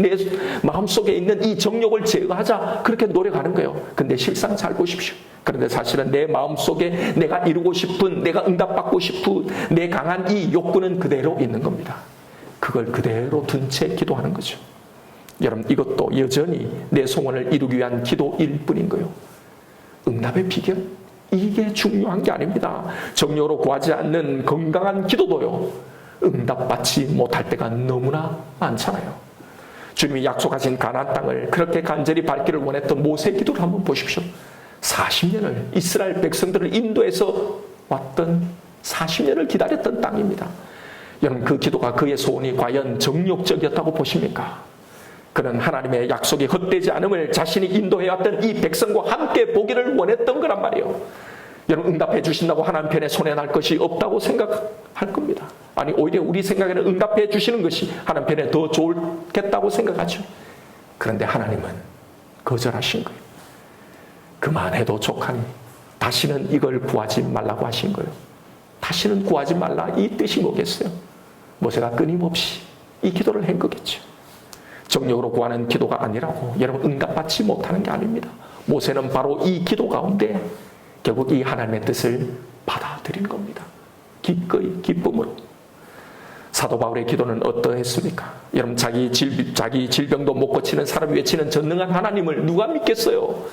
마음속에 있는 이 정욕을 제어하자, 그렇게 노력하는 거예요. 근데 실상 잘 보십시오. 그런데 사실은 내 마음속에 내가 이루고 싶은, 내가 응답받고 싶은 내 강한 이 욕구는 그대로 있는 겁니다. 그걸 그대로 둔 채 기도하는 거죠. 여러분, 이것도 여전히 내 소원을 이루기 위한 기도일 뿐인 거예요. 응답의 비결? 이게 중요한 게 아닙니다. 정욕으로 구하지 않는 건강한 기도도요, 응답받지 못할 때가 너무나 많잖아요. 주님이 약속하신 가나안 땅을 그렇게 간절히 밟기를 원했던 모세의 기도를 한번 보십시오. 40년을 이스라엘 백성들을 인도해서 왔던 40년을 기다렸던 땅입니다. 여러분, 그 기도가, 그의 소원이 과연 정욕적이었다고 보십니까? 그는 하나님의 약속이 헛되지 않음을 자신이 인도해왔던 이 백성과 함께 보기를 원했던 거란 말이에요. 여러분, 응답해 주신다고 하나님 편에 손해날 것이 없다고 생각할 겁니다. 아니, 오히려 우리 생각에는 응답해 주시는 것이 하나님 편에 더 좋겠다고 생각하죠. 그런데 하나님은 거절하신 거예요. 그만해도 족하니 다시는 이걸 구하지 말라고 하신 거예요. 다시는 구하지 말라, 이 뜻이 뭐겠어요? 모세가 끊임없이 이 기도를 한 거겠죠. 정욕으로 구하는 기도가 아니라고 여러분, 응답받지 못하는 게 아닙니다. 모세는 바로 이 기도 가운데 결국 이 하나님의 뜻을 받아들인 겁니다. 기꺼이, 기쁨으로. 사도 바울의 기도는 어떠했습니까? 여러분, 자기 질병도 못 고치는 사람이 외치는 전능한 하나님을 누가 믿겠어요?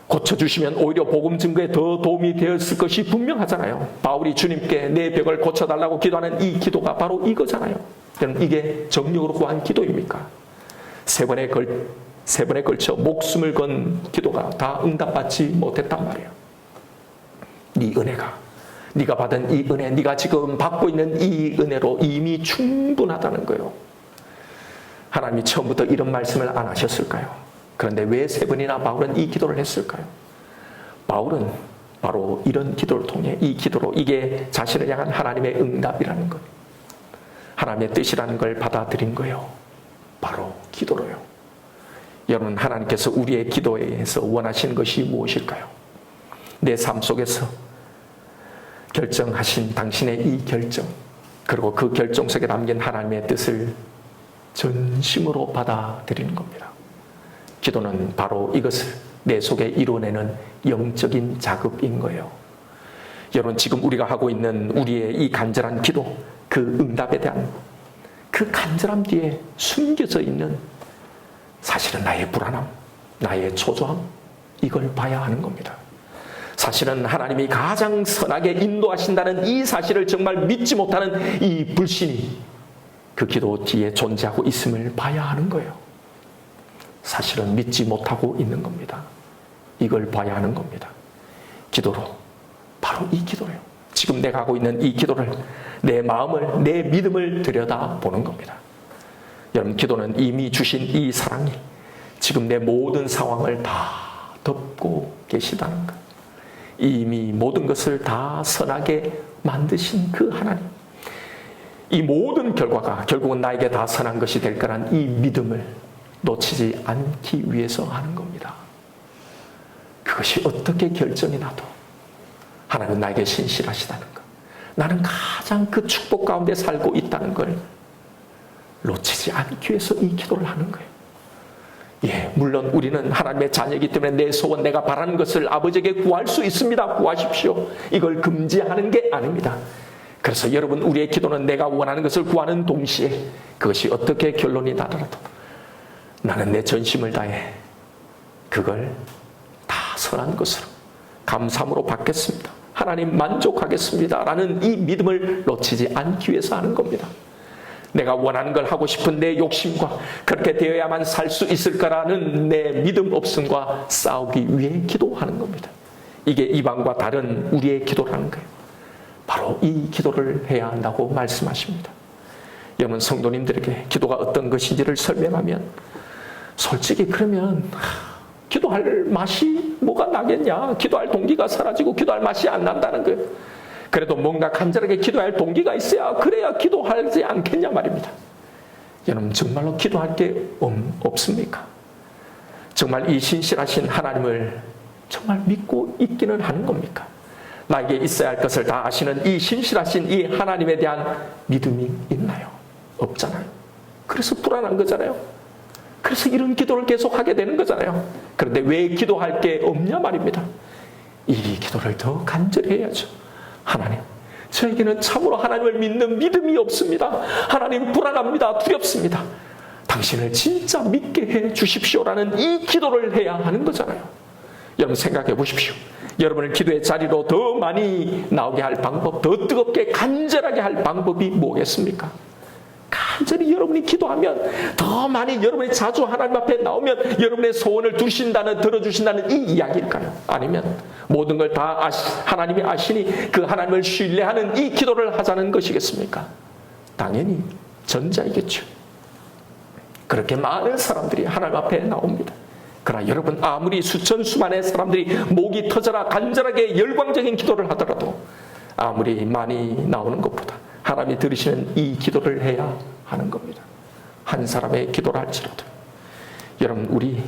고쳐주시면 오히려 복음 증거에 더 도움이 되었을 것이 분명하잖아요. 바울이 주님께 내 병을 고쳐달라고 기도하는 이 기도가 바로 이거잖아요. 여러분, 이게 정욕으로 구한 기도입니까? 세 번에 걸쳐 목숨을 건 기도가 다 응답받지 못했단 말이에요. 네 은혜가, 네가 받은 이 은혜, 네가 지금 받고 있는 이 은혜로 이미 충분하다는 거예요. 하나님이 처음부터 이런 말씀을 안 하셨을까요? 그런데 왜 세 번이나 바울은 이 기도를 했을까요? 바울은 바로 이런 기도를 통해, 이 기도로, 이게 자신을 향한 하나님의 응답이라는 것, 하나님의 뜻이라는 걸 받아들인 거예요. 바로 기도로요. 여러분, 하나님께서 우리의 기도에서 원하시는 것이 무엇일까요? 내 삶 속에서 결정하신 당신의 이 결정, 그리고 그 결정 속에 담긴 하나님의 뜻을 전심으로 받아들이는 겁니다. 기도는 바로 이것을 내 속에 이뤄내는 영적인 작업인 거예요. 여러분, 지금 우리가 하고 있는 우리의 이 간절한 기도, 그 응답에 대한 그 간절함 뒤에 숨겨져 있는 사실은 나의 불안함, 나의 초조함, 이걸 봐야 하는 겁니다. 사실은 하나님이 가장 선하게 인도하신다는 이 사실을 정말 믿지 못하는 이 불신이 그 기도 뒤에 존재하고 있음을 봐야 하는 거예요. 사실은 믿지 못하고 있는 겁니다. 이걸 봐야 하는 겁니다. 기도로, 바로 이 기도예요. 지금 내가 하고 있는 이 기도를, 내 마음을, 내 믿음을 들여다보는 겁니다. 여러분, 기도는 이미 주신 이 사랑이 지금 내 모든 상황을 다 덮고 계시다는 것. 이미 모든 것을 다 선하게 만드신 그 하나님. 이 모든 결과가 결국은 나에게 다 선한 것이 될 거란 이 믿음을 놓치지 않기 위해서 하는 겁니다. 그것이 어떻게 결정이 나도 하나님은 나에게 신실하시다는 것, 나는 가장 그 축복 가운데 살고 있다는 걸 놓치지 않기 위해서 이 기도를 하는 거예요. 예, 물론 우리는 하나님의 자녀이기 때문에 내 소원, 내가 바라는 것을 아버지에게 구할 수 있습니다. 구하십시오. 이걸 금지하는 게 아닙니다. 그래서 여러분, 우리의 기도는 내가 원하는 것을 구하는 동시에 그것이 어떻게 결론이 나더라도 나는 내 전심을 다해 그걸 다 선한 것으로 감사함으로 받겠습니다. 하나님 만족하겠습니다. 라는 이 믿음을 놓치지 않기 위해서 하는 겁니다. 내가 원하는 걸 하고 싶은 내 욕심과 그렇게 되어야만 살 수 있을 거라는 내 믿음 없음과 싸우기 위해 기도하는 겁니다. 이게 이방과 다른 우리의 기도라는 거예요. 바로 이 기도를 해야 한다고 말씀하십니다. 여러분, 성도님들에게 기도가 어떤 것인지를 설명하면 솔직히 그러면 기도할 맛이 뭐가 나겠냐? 기도할 동기가 사라지고 기도할 맛이 안 난다는 거예요. 그래도 뭔가 간절하게 기도할 동기가 있어야 그래야 기도하지 않겠냐 말입니다. 여러분, 정말로 기도할 게 없습니까? 정말 이 신실하신 하나님을 정말 믿고 있기는 하는 겁니까? 나에게 있어야 할 것을 다 아시는 이 신실하신 이 하나님에 대한 믿음이 있나요? 없잖아요. 그래서 불안한 거잖아요. 그래서 이런 기도를 계속 하게 되는 거잖아요. 그런데 왜 기도할 게 없냐 말입니다. 이 기도를 더 간절히 해야죠. 하나님, 저에게는 참으로 하나님을 믿는 믿음이 없습니다. 하나님, 불안합니다. 두렵습니다. 당신을 진짜 믿게 해 주십시오라는 이 기도를 해야 하는 거잖아요. 여러분, 생각해 보십시오. 여러분을 기도의 자리로 더 많이 나오게 할 방법, 더 뜨겁게 간절하게 할 방법이 뭐겠습니까? 간절히 여러분이 기도하면 더 많이 여러분이 자주 하나님 앞에 나오면 여러분의 소원을 들어주신다는 이 이야기일까요? 아니면 모든 걸 다 하나님이 아시니 그 하나님을 신뢰하는 이 기도를 하자는 것이겠습니까? 당연히 전자이겠죠. 그렇게 많은 사람들이 하나님 앞에 나옵니다. 그러나 여러분, 아무리 수천 수만의 사람들이 목이 터져라 간절하게 열광적인 기도를 하더라도 아무리 많이 나오는 것보다 하나님이 들으시는 이 기도를 해야 하는 겁니다. 한 사람의 기도를 할지라도. 여러분, 우리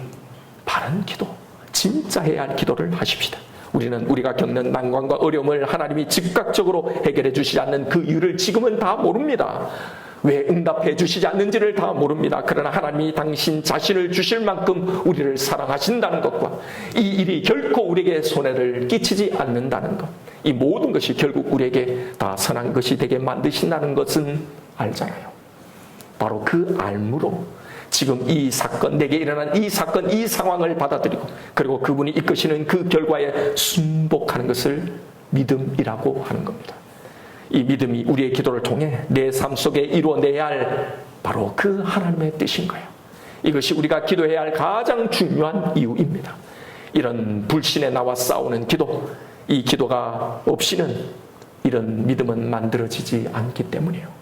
바른 기도, 진짜 해야 할 기도를 하십시다. 우리는 우리가 겪는 난관과 어려움을 하나님이 즉각적으로 해결해 주시지 않는 그 이유를 지금은 다 모릅니다. 왜 응답해 주시지 않는지를 다 모릅니다. 그러나 하나님이 당신 자신을 주실 만큼 우리를 사랑하신다는 것과 이 일이 결코 우리에게 손해를 끼치지 않는다는 것, 이 모든 것이 결국 우리에게 다 선한 것이 되게 만드신다는 것은 알잖아요. 바로 그 알므로 지금 이 사건, 내게 일어난 이 사건, 이 상황을 받아들이고 그리고 그분이 이끄시는 그 결과에 순복하는 것을 믿음이라고 하는 겁니다. 이 믿음이 우리의 기도를 통해 내 삶 속에 이루어내야 할 바로 그 하나님의 뜻인 거예요. 이것이 우리가 기도해야 할 가장 중요한 이유입니다. 이런 불신에 나와 싸우는 기도, 이 기도가 없이는 이런 믿음은 만들어지지 않기 때문이에요.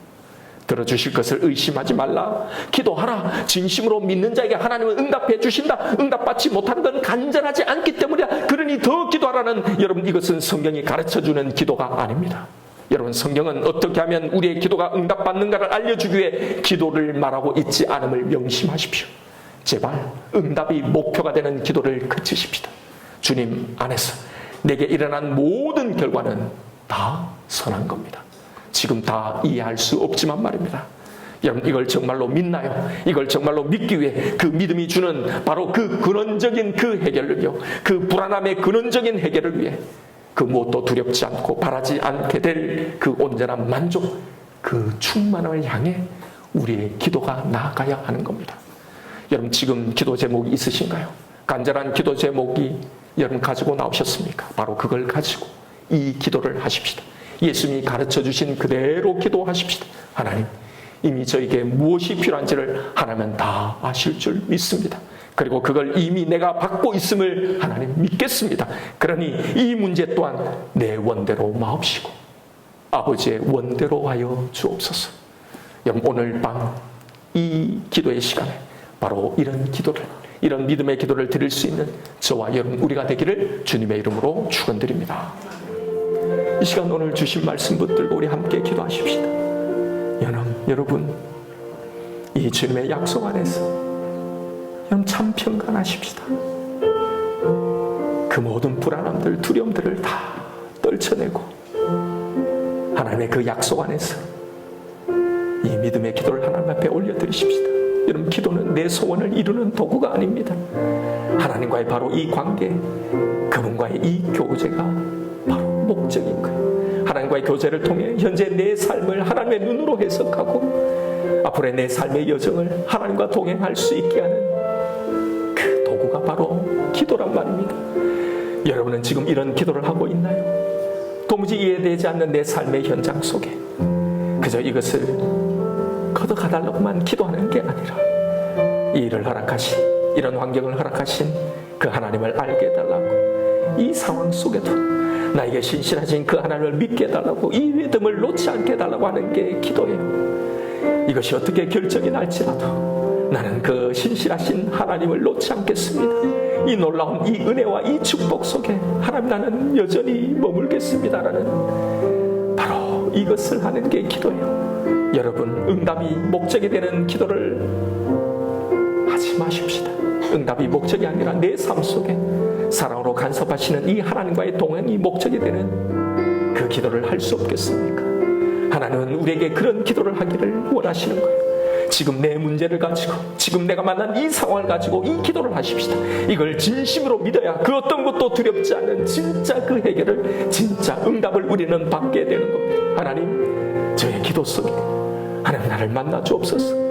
들어주실 것을 의심하지 말라. 기도하라. 진심으로 믿는 자에게 하나님은 응답해 주신다. 응답받지 못하는 건 간절하지 않기 때문이야. 그러니 더 기도하라는, 여러분, 이것은 성경이 가르쳐주는 기도가 아닙니다. 여러분, 성경은 어떻게 하면 우리의 기도가 응답받는가를 알려주기 위해 기도를 말하고 있지 않음을 명심하십시오. 제발 응답이 목표가 되는 기도를 그치십시다. 주님 안에서 내게 일어난 모든 결과는 다 선한 겁니다. 지금 다 이해할 수 없지만 말입니다. 여러분 이걸 정말로 믿나요? 이걸 정말로 믿기 위해 그 믿음이 주는 바로 그 근원적인 그 해결을요, 그 불안함의 근원적인 해결을 위해 그 무엇도 두렵지 않고 바라지 않게 될 그 온전한 만족, 그 충만함을 향해 우리의 기도가 나아가야 하는 겁니다. 여러분 지금 기도 제목이 있으신가요? 간절한 기도 제목이 여러분 가지고 나오셨습니까? 바로 그걸 가지고 이 기도를 하십시다. 예수님이 가르쳐 주신 그대로 기도하십시다. 하나님, 이미 저에게 무엇이 필요한지를 하나님은 다 아실 줄 믿습니다. 그리고 그걸 이미 내가 받고 있음을 하나님 믿겠습니다. 그러니 이 문제 또한 내 원대로 마옵시고 아버지의 원대로 하여 주옵소서. 여러분 오늘 밤 이 기도의 시간에 바로 이런 기도를, 이런 믿음의 기도를 드릴 수 있는 저와 여러분 우리가 되기를 주님의 이름으로 축원드립니다. 이 시간 오늘 주신 말씀 붙들고 우리 함께 기도하십시다. 여러분 이 주님의 약속 안에서 여러분 참 평안하십시다. 그 모든 불안함들, 두려움들을 다 떨쳐내고 하나님의 그 약속 안에서 이 믿음의 기도를 하나님 앞에 올려드리십시다. 여러분 기도는 내 소원을 이루는 도구가 아닙니다. 하나님과의 바로 이 관계, 그분과의 이 교제가 바로 목적인 거예요. 하나님과의 교제를 통해 현재 내 삶을 하나님의 눈으로 해석하고 앞으로의 내 삶의 여정을 하나님과 동행할 수 있게 하는 그 도구가 바로 기도란 말입니다. 여러분은 지금 이런 기도를 하고 있나요? 도무지 이해되지 않는 내 삶의 현장 속에 그저 이것을 걷어가달라고만 기도하는 게 아니라 이 일을 허락하신, 이런 환경을 허락하신 그 하나님을 알게 해달라고, 이 상황 속에도 나에게 신실하신 그 하나님을 믿게 해달라고, 이 믿음을 놓지 않게 해달라고 하는 게 기도예요. 이것이 어떻게 결정이 날지라도 나는 그 신실하신 하나님을 놓지 않겠습니다. 이 놀라운 이 은혜와 이 축복 속에 하나님 나는 여전히 머물겠습니다라는 바로 이것을 하는 게 기도예요. 여러분 응답이 목적이 되는 기도를 하지 마십시다. 응답이 목적이 아니라 내 삶 속에 사랑으로 간섭하시는 이 하나님과의 동행이 목적이 되는 그 기도를 할 수 없겠습니까? 하나님은 우리에게 그런 기도를 하기를 원하시는 거예요. 지금 내 문제를 가지고, 지금 내가 만난 이 상황을 가지고 이 기도를 하십시다. 이걸 진심으로 믿어야 그 어떤 것도 두렵지 않은 진짜 그 해결을, 진짜 응답을 우리는 받게 되는 겁니다. 하나님, 저의 기도 속에 하나님 나를 만나 주옵소서.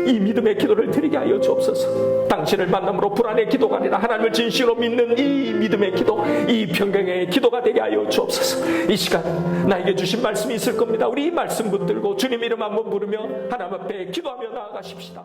이 믿음의 기도를 드리게 하여 주옵소서. 당신을 만남으로 불안의 기도가 아니라 하나님을 진심으로 믿는 이 믿음의 기도, 이 평강의 기도가 되게 하여 주옵소서. 이 시간 나에게 주신 말씀이 있을 겁니다. 우리 이 말씀 붙들고 주님 이름 한번 부르며 하나님 앞에 기도하며 나아가십시다.